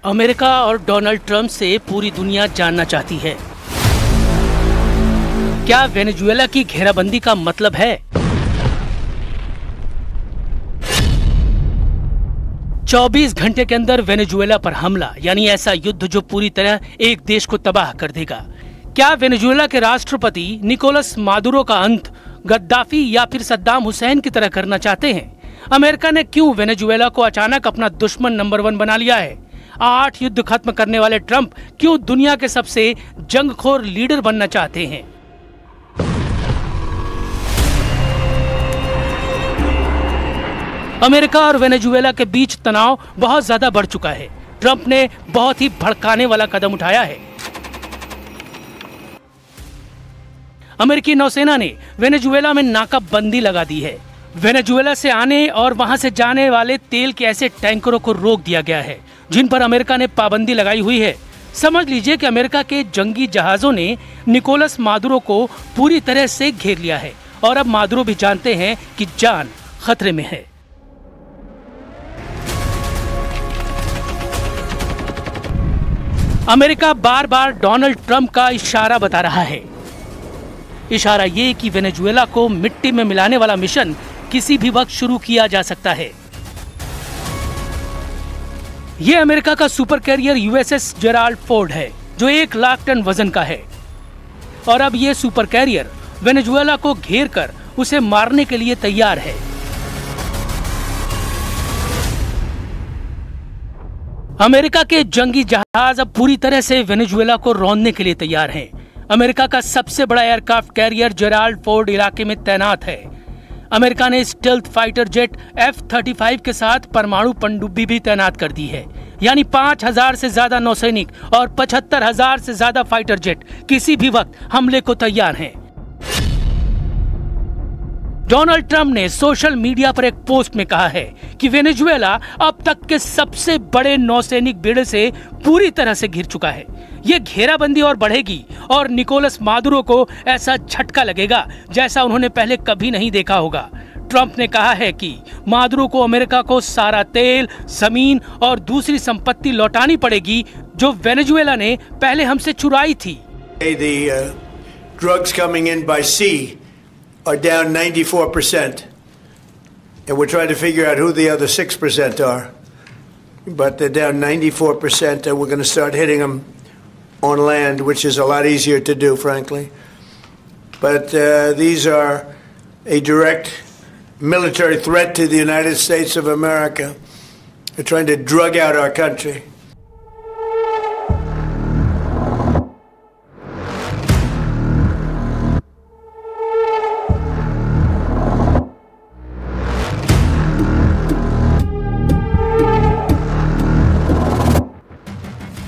America और Donald Trump से पूरी दुनिया जानना चाहती है, क्या वेनेजुएला की घेराबंदी का मतलब है 24 घंटे के अंदर वेनेजुएला पर हमला, यानी ऐसा युद्ध जो पूरी तरह एक देश को तबाह कर देगा? क्या वेनेजुएला के राष्ट्रपति निकोलस मादुरो का अंत गद्दाफी या फिर सद्दाम हुसैन की तरह करना चाहते हैं? अमेरिका ने क्यों वेनेजुएला को अचानक अपना दुश्मन नंबर 1 बना लिया है? 8 युद्ध खत्म करने वाले ट्रंप क्यों दुनिया के सबसे जंगखोर लीडर बनना चाहते हैं? अमेरिका और वेनेजुएला के बीच तनाव बहुत ज्यादा बढ़ चुका है। ट्रंप ने बहुत ही भड़काने वाला कदम उठाया है। अमेरिकी नौसेना ने वेनेजुएला में नाकाबंदी लगा दी है। वेनेजुएला से आने और वहां से जाने वाले तेल के ऐसे टैंकरों को रोक दिया गया है जिन पर अमेरिका ने पाबंदी लगाई हुई है। समझ लीजिए कि अमेरिका के जंगी जहाजों ने निकोलस मादुरो को पूरी तरह से घेर लिया है और अब मादुरो भी जानते हैं कि जान खतरे में है। अमेरिका बार बार डोनाल्ड ट्रंप का इशारा बता रहा है। इशारा ये कि वेनेजुएला को मिट्टी में मिलाने वाला मिशन किसी भी वक्त शुरू किया जा सकता है। ये अमेरिका का super career USS Gerald Ford है जो 1 लाख टन वजन का है और अब ये सुपर कैरियर वेनेजुएला को घेर कर उसे मारने के लिए तैयार है। अमेरिका के जंगी जहाज अब पूरी तरह से वेनेजुएला को रौंदने के लिए तैयार हैं। अमेरिका का सबसे बड़ा एयरक्राफ्ट कैरियर जेराल्ड फोर्ड इलाके में तैनात है। अमेरिका ने स्टेल्थ फाइटर जेट F-35 के साथ परमाणु पनडुब्बी भी तैनात कर दी है, यानी 5000 से ज्यादा नौसैनिक और 75,000 से ज्यादा फाइटर जेट किसी भी वक्त हमले को तैयार हैं। डोनाल्ड ट्रंप ने सोशल मीडिया पर एक पोस्ट में कहा है कि वेनेजुएला अब तक के सबसे बड़े नौसैनिक बेड़े से पूरी तरह से घिर चुका है। ये घेराबंदी और बढ़ेगी और निकोलस मादुरो को ऐसा झटका लगेगा जैसा उन्होंने पहले कभी नहीं देखा होगा। ट्रंप ने कहा है कि मादुरो को अमेरिका को सारा तेल, जमीन और दूसरी संपत्ति लौटानी पड़ेगी जो वेनेजुएला ने पहले हमसे चुराई थी। Drugs coming in by sea are down 94%, and we're trying to figure out who the other 6% are. But they're down 94%, and we're going to start hitting them on land, which is a lot easier to do, frankly. But these are a direct military threat to the United States of America. They're trying to drug out our country.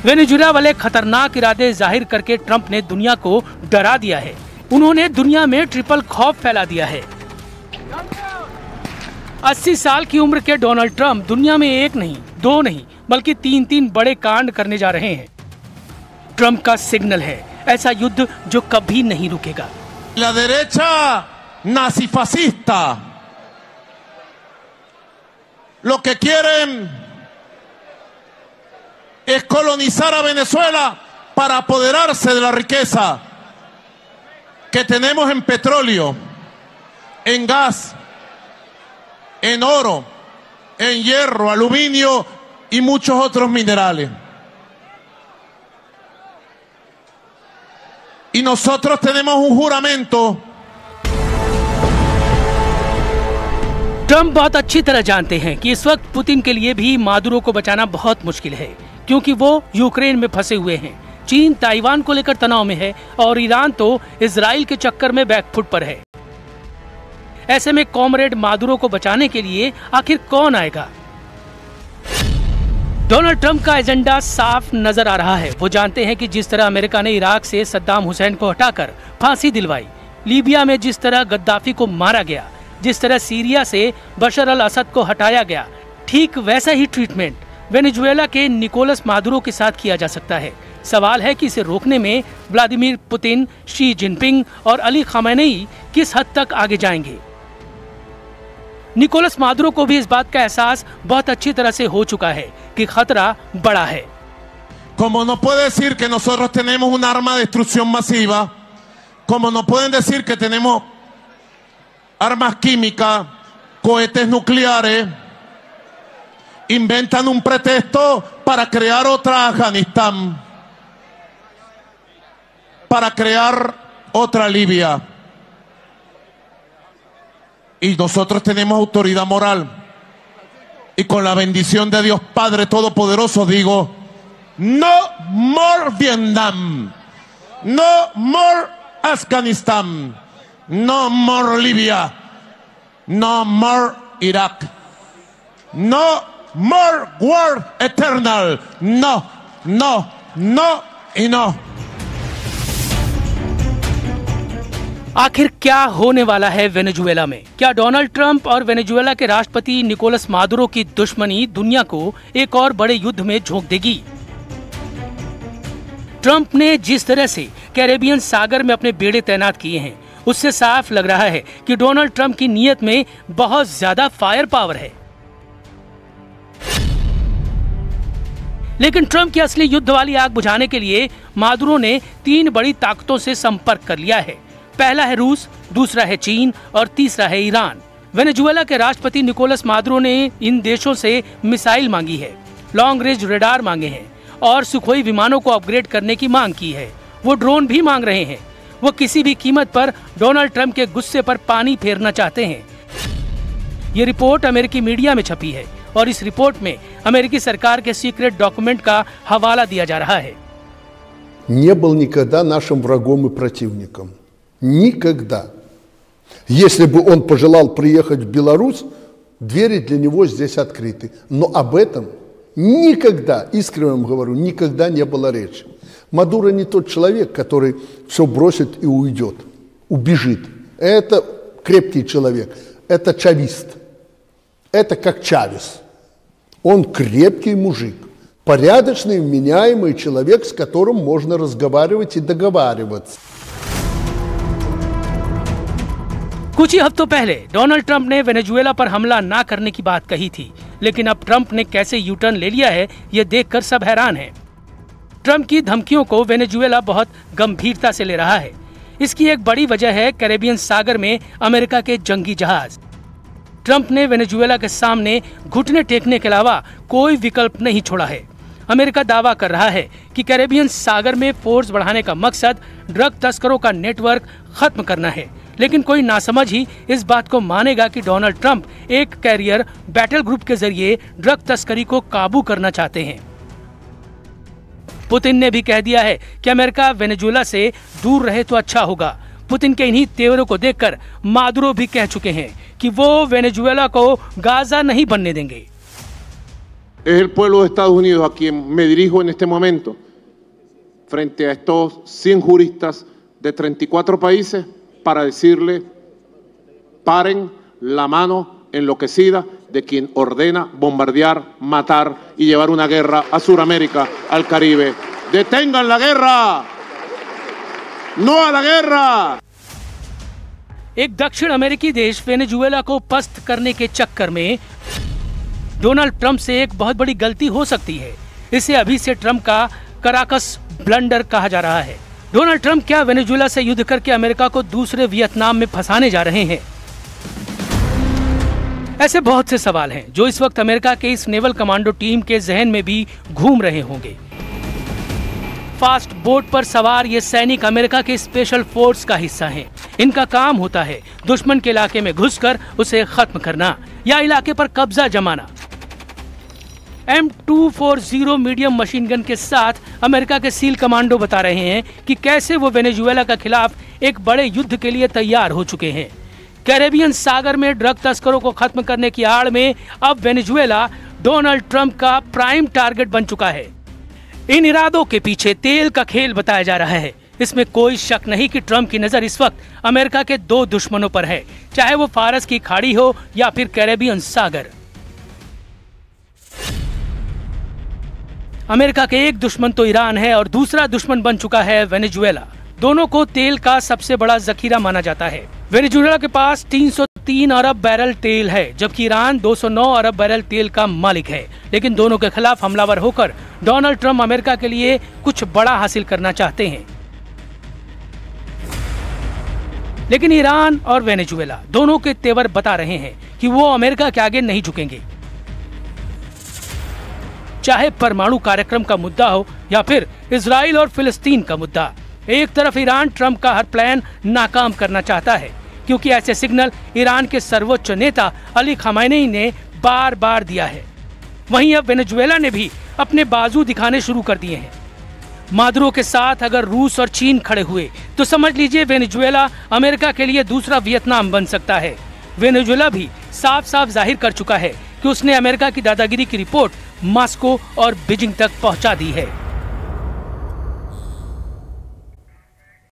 Venezuela वाले खतरनाक इरादे जाहिर करके Trump ने दुनिया को डरा दिया है। उन्होंने दुनिया में ट्रिपल खौफ फैला दिया है। 80 साल की उम्र के डोनाल्ड ट्रंप दुनिया में 1 नहीं, 2 नहीं, बल्कि 3 बड़े कांड करने जा रहे हैं। ट्रंप का सिग्नल है ऐसा युद्ध जो कभी नहीं रुकेगा। La derecha nazifascista lo que quieren es colonizar a Venezuela para apoderarse de la riqueza que tenemos en petróleo, en gas, en oro, en hierro, aluminio y muchos otros minerales. Y nosotros tenemos un juramento. Trump बहुत अच्छी तरह जानते हैं कि इस वक्त Putin के लिए भी मादुरो को बचाना बहुत मुश्किल है, क्योंकि वो यूक्रेन में फंसे हुए हैं। चीन ताइवान को लेकर तनाव में है और ईरान तो इजराइल के चक्कर में बैकफुट पर है। ऐसे में कॉमरेड मादुरो को बचाने के लिए आखिर कौन आएगा? डोनाल्ड ट्रंप का एजेंडा साफ नजर आ रहा है। वो जानते हैं कि जिस तरह अमेरिका ने इराक से सद्दाम हुसैन को हटाकर फांसी दिलवाई, लीबिया में जिस तरह गद्दाफी को मारा गया, जिस तरह सीरिया से बशर अल असद को हटाया गया, ठीक वैसा ही ट्रीटमेंट वेनेजुएला के निकोलस मादुरो के साथ किया जा सकता है। सवाल है कि इसे रोकने में व्लादिमीर पुतिन, शी जिनपिंग और अली खामेनेई किस हद तक आगे जाएंगे। निकोलस मादुरो को भी इस बात का एहसास बहुत अच्छी तरह से हो चुका है कि खतरा बड़ा है। como no puede decir que nosotros tenemos un arma de destrucción masiva, como no pueden decir que tenemos armas químicas, cohetes nucleares, inventan un pretexto para crear otra Afganistán, para crear otra Libia. Y nosotros tenemos autoridad moral. Y con la bendición de Dios Padre Todopoderoso digo, no more Vietnam, no more Afganistán, no more Libia, no more Irak, no more war eternal, no, no, no y no. आखिर क्या होने वाला है Venezuela में? क्या Donald Trump और Venezuela के राष्ट्रपति निकोलस मादुरो की दुश्मनी दुनिया को एक और बड़े युद्ध में झोंक देगी? ट्रंप ने जिस तरह से कैरेबियन सागर में अपने बेड़े तैनात किए हैं, उससे साफ लग रहा है कि डोनाल्ड ट्रंप की नीयत में बहुत ज्यादा फायर पावर है। लेकिन ट्रंप की असली युद्ध वाली आग बुझाने के लिए मादुरो ने 3 बड़ी ताकतों से संपर्क कर लिया है। पहला है रूस, दूसरा है चीन और तीसरा है ईरान। वेनेजुएला के राष्ट्रपति निकोलस मादुरो ने इन देशों से मिसाइल मांगी है, लॉन्ग रेंज रडार मांगे हैं और सुखोई विमानों को अपग्रेड करने की मांग की है। वो ड्रोन भी मांग रहे हैं। वो किसी भी कीमत पर डोनाल्ड ट्रंप के गुस्से पर पानी फेरना चाहते हैं। ये रिपोर्ट अमेरिकी मीडिया में छपी है और इस रिपोर्ट में अमेरिकी सरकार के सीक्रेट डॉक्यूमेंट का हवाला दिया जा रहा है। Не был никогда нашим врагом и противником. Никогда. Если бы он пожелал приехать в Беларусь, двери для него здесь открыты. Но об этом никогда, искренне вам говорю, никогда не было речи. Мадуро не тот человек, который все бросит и уйдет, убежит. Это крепкий человек, это чавист. Это как Чавес. Он крепкий мужик, порядочный, вменяемый человек, с которым можно разговаривать и договариваться. कुछ ही हफ्तों पहले डोनाल्ड ट्रंप ने वेनेजुएला पर हमला ना करने की बात कही थी, लेकिन अब ट्रंप ने कैसे यू टर्न ले लिया है, ये देखकर सब हैरान हैं। ट्रंप की धमकियों को वेनेजुएला बहुत गंभीरता से ले रहा है। इसकी एक बड़ी वजह है कैरेबियन सागर में अमेरिका के जंगी जहाज। ट्रंप ने वेनेजुएला के सामने घुटने टेकने के अलावा कोई विकल्प नहीं छोड़ा है। अमेरिका दावा कर रहा है कि कैरेबियन सागर में फोर्स बढ़ाने का मकसद ड्रग तस्करों का नेटवर्क खत्म करना है, लेकिन कोई नासमझ ही इस बात को मानेगा कि डोनाल्ड ट्रंप एक कैरियर बैटल ग्रुप के जरिए ड्रग तस्करी को काबू करना चाहते हैं। पुतिन ने भी कह दिया है कि अमेरिका वेनेजुएला से दूर रहे तो अच्छा होगा। पुतिन के इन्हीं तेवरों को देखकर मादुरो भी कह चुके हैं कि वो वेनेजुएला को गाजा नहीं बनने देंगे। Es el pueblo de Estados Unidos a quien me dirijo en este momento frente a estos 100 juristas de 34 países para decirle paren la mano enloquecida de quien ordena bombardear, matar y llevar una guerra a Sudamérica, al Caribe. ¡Detengan la guerra! ¡No a la guerra! एक दक्षिण अमेरिकी देश Venezuela को पस्त करने के चक्कर में डोनाल्ड ट्रंप से एक बहुत बड़ी गलती हो सकती है। इसे अभी से ट्रंप का कराकस ब्लंडर कहा जा रहा है। डोनाल्ड ट्रंप क्या वेनेजुएला से युद्ध करके अमेरिका को दूसरे वियतनाम में फंसाने जा रहे हैं? ऐसे बहुत से सवाल हैं जो इस वक्त अमेरिका के इस नेवल कमांडो टीम के जहन में भी घूम रहे होंगे। फास्ट बोट पर सवार ये सैनिक अमेरिका के स्पेशल फोर्स का हिस्सा हैं। इनका काम होता है दुश्मन के इलाके में घुसकर उसे खत्म करना या इलाके पर कब्जा जमाना। M240 मीडियम मशीन गन के साथ अमेरिका के सील कमांडो बता रहे हैं कि कैसे वो वेनेजुएला के खिलाफ एक बड़े युद्ध के लिए तैयार हो चुके हैं। कैरेबियन सागर में ड्रग तस्करों को खत्म करने की आड़ में अब वेनेजुएला डोनाल्ड ट्रंप का प्राइम टारगेट बन चुका है। इन इरादों के पीछे तेल का खेल बताया जा रहा है। इसमें कोई शक नहीं कि ट्रंप की नजर इस वक्त अमेरिका के 2 दुश्मनों पर है, चाहे वो फारस की खाड़ी हो या फिर कैरेबियन सागर। अमेरिका के एक दुश्मन तो ईरान है और दूसरा दुश्मन बन चुका है वेनेजुएला। दोनों को तेल का सबसे बड़ा जखीरा माना जाता है। वेनेजुएला के पास 203 अरब बैरल तेल है, जबकि ईरान 209 अरब बैरल तेल का मालिक है। लेकिन दोनों के खिलाफ हमलावर होकर डोनाल्ड ट्रंप अमेरिका के लिए कुछ बड़ा हासिल करना चाहते हैं। लेकिन ईरान और वेनेजुएला दोनों के तेवर बता रहे हैं कि वो अमेरिका के आगे नहीं झुकेंगे, चाहे परमाणु कार्यक्रम का मुद्दा हो या फिर इजराइल और फिलिस्तीन का मुद्दा। एक तरफ ईरान ट्रंप का हर प्लान नाकाम करना चाहता है, क्योंकि ऐसे सिग्नल ईरान के सर्वोच्च नेता अली खamenei ने बार बार दिया है। वहीं अब वेनेजुएला ने भी अपने बाजू दिखाने शुरू कर दिए हैं। मादुरो के साथ अगर रूस और चीन खड़े हुए तो समझ लीजिए वेनेजुएला अमेरिका के लिए दूसरा वियतनाम बन सकता है। वेनेजुएला भी साफ साफ जाहिर कर चुका है कि उसने अमेरिका की दादागिरी की रिपोर्ट मॉस्को और बीजिंग तक पहुंचा दी है।